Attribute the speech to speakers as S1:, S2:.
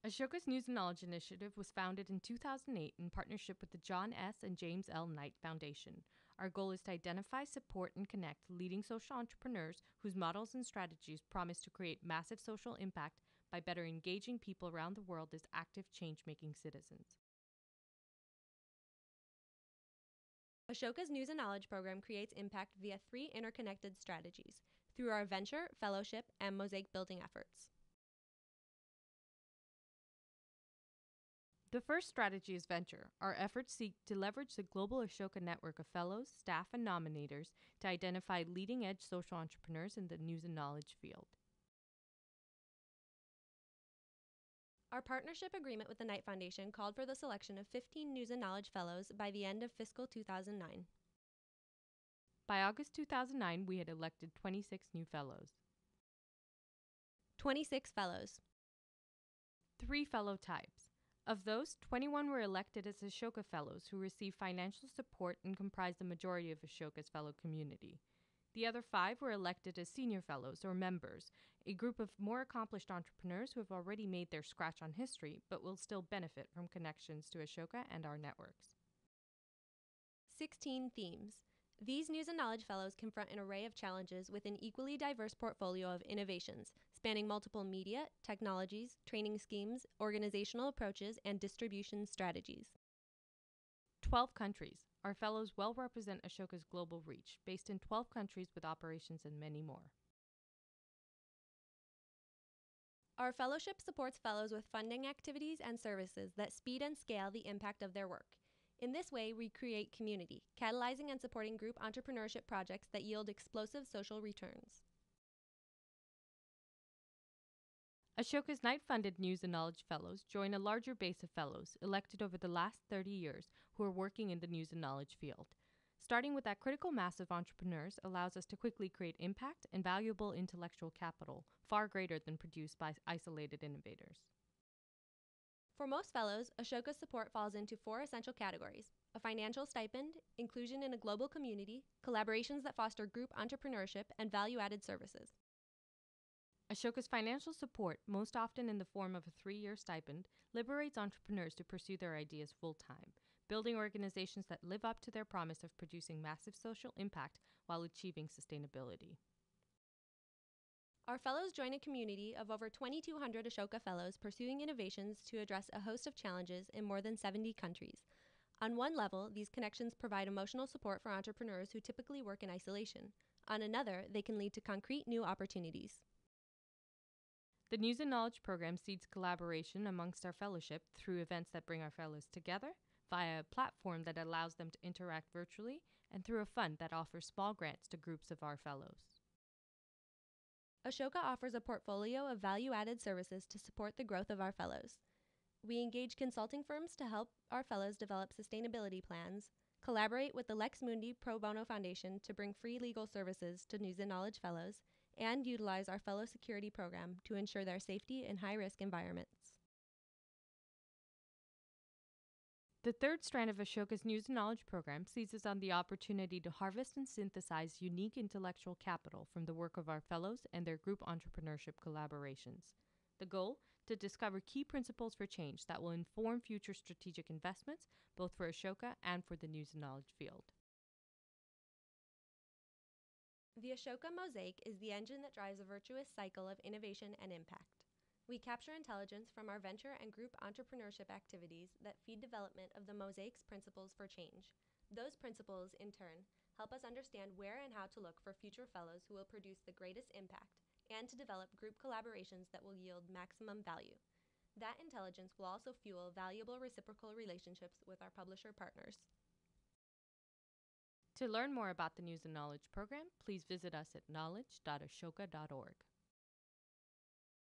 S1: Ashoka's News and Knowledge Initiative was founded in 2008 in partnership with the John S. and James L. Knight Foundation. Our goal is to identify, support, and connect leading social entrepreneurs whose models and strategies promise to create massive social impact by better engaging people around the world as active change-making citizens.
S2: Ashoka's News and Knowledge program creates impact via 3 interconnected strategies through our venture, fellowship, and mosaic building efforts.
S1: The first strategy is venture. Our efforts seek to leverage the global Ashoka network of fellows, staff, and nominators to identify leading-edge social entrepreneurs in the news and knowledge field.
S2: Our partnership agreement with the Knight Foundation called for the selection of 15 News and Knowledge Fellows by the end of fiscal 2009.
S1: By August 2009, we had elected 26 new fellows.
S2: 26 fellows.
S1: 3 fellow types. Of those, 21 were elected as Ashoka Fellows who receive financial support and comprise the majority of Ashoka's fellow community. The other 5 were elected as Senior Fellows, or members, a group of more accomplished entrepreneurs who have already made their scratch on history but will still benefit from connections to Ashoka and our networks.
S2: 16 themes. These News and Knowledge Fellows confront an array of challenges with an equally diverse portfolio of innovations, spanning multiple media, technologies, training schemes, organizational approaches, and distribution strategies.
S1: 12 countries. Our fellows well represent Ashoka's global reach, based in 12 countries with operations in many more.
S2: Our fellowship supports fellows with funding activities and services that speed and scale the impact of their work. In this way, we create community, catalyzing and supporting group entrepreneurship projects that yield explosive social returns.
S1: Ashoka's Knight-funded News and Knowledge Fellows join a larger base of fellows elected over the last 30 years who are working in the news and knowledge field. Starting with that critical mass of entrepreneurs allows us to quickly create impact and valuable intellectual capital, far greater than produced by isolated innovators.
S2: For most fellows, Ashoka's support falls into 4 essential categories: a financial stipend, inclusion in a global community, collaborations that foster group entrepreneurship, and value-added services.
S1: Ashoka's financial support, most often in the form of a 3-year stipend, liberates entrepreneurs to pursue their ideas full-time, building organizations that live up to their promise of producing massive social impact while achieving sustainability.
S2: Our fellows join a community of over 2,200 Ashoka fellows pursuing innovations to address a host of challenges in more than 70 countries. On one level, these connections provide emotional support for entrepreneurs who typically work in isolation. On another, they can lead to concrete new opportunities.
S1: The News and Knowledge program seeds collaboration amongst our fellowship through events that bring our fellows together, via a platform that allows them to interact virtually, and through a fund that offers small grants to groups of our fellows.
S2: Ashoka offers a portfolio of value-added services to support the growth of our fellows. We engage consulting firms to help our fellows develop sustainability plans, collaborate with the Lex Mundi Pro Bono Foundation to bring free legal services to News and Knowledge Fellows, and utilize our Fellow Security Program to ensure their safety in high-risk environments.
S1: The third strand of Ashoka's News and Knowledge program seizes on the opportunity to harvest and synthesize unique intellectual capital from the work of our fellows and their group entrepreneurship collaborations. The goal? To discover key principles for change that will inform future strategic investments, both for Ashoka and for the news and knowledge field.
S2: The Ashoka Mosaic is the engine that drives a virtuous cycle of innovation and impact. We capture intelligence from our venture and group entrepreneurship activities that feed development of the Mosaic's principles for change. Those principles, in turn, help us understand where and how to look for future fellows who will produce the greatest impact, and to develop group collaborations that will yield maximum value. That intelligence will also fuel valuable reciprocal relationships with our publisher partners.
S1: To learn more about the News and Knowledge program, please visit us at knowledge.ashoka.org.